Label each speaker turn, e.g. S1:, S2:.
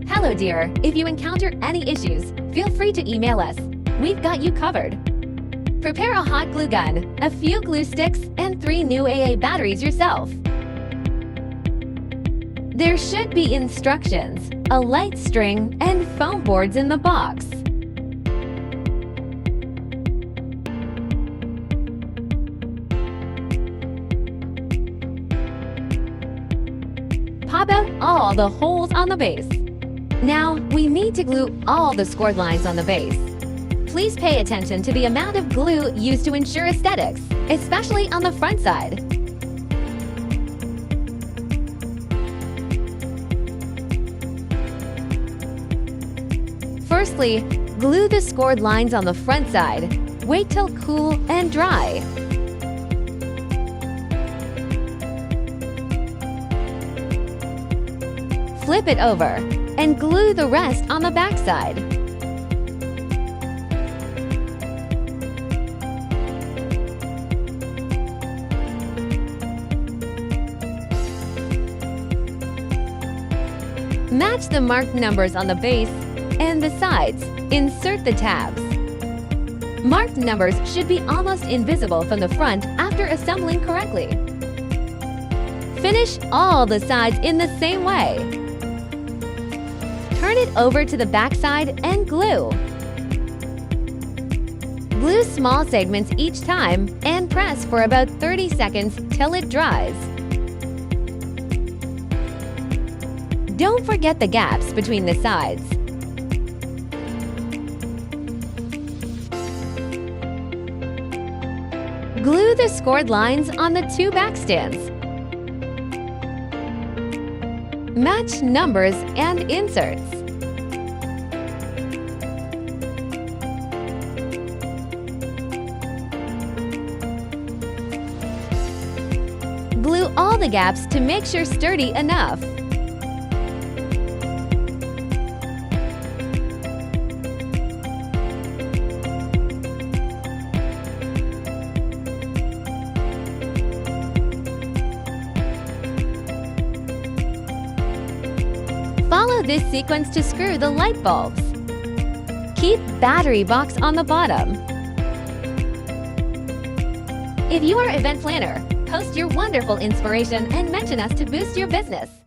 S1: Hello dear, if you encounter any issues, feel free to email us. We've got you covered. Prepare a hot glue gun, a few glue sticks, and 3 new AA batteries yourself. There should be instructions, a light string, and foam boards in the box. Pop out all the holes on the base. Now, we need to glue all the scored lines on the base. Please pay attention to the amount of glue used to ensure aesthetics, especially on the front side. Firstly, glue the scored lines on the front side. Wait till cool and dry. Flip it over and glue the rest on the back side. Match the marked numbers on the base and the sides. Insert the tabs. Marked numbers should be almost invisible from the front after assembling correctly. Finish all the sides in the same way. Turn it over to the back side and glue. Glue small segments each time and press for about 30 seconds till it dries. Don't forget the gaps between the sides. Glue the scored lines on the 2 back stands. Match numbers and inserts. Glue all the gaps to make sure sturdy enough. Follow this sequence to screw the light bulbs. Keep battery box on the bottom. If you are an event planner, post your wonderful inspiration and mention us to boost your business.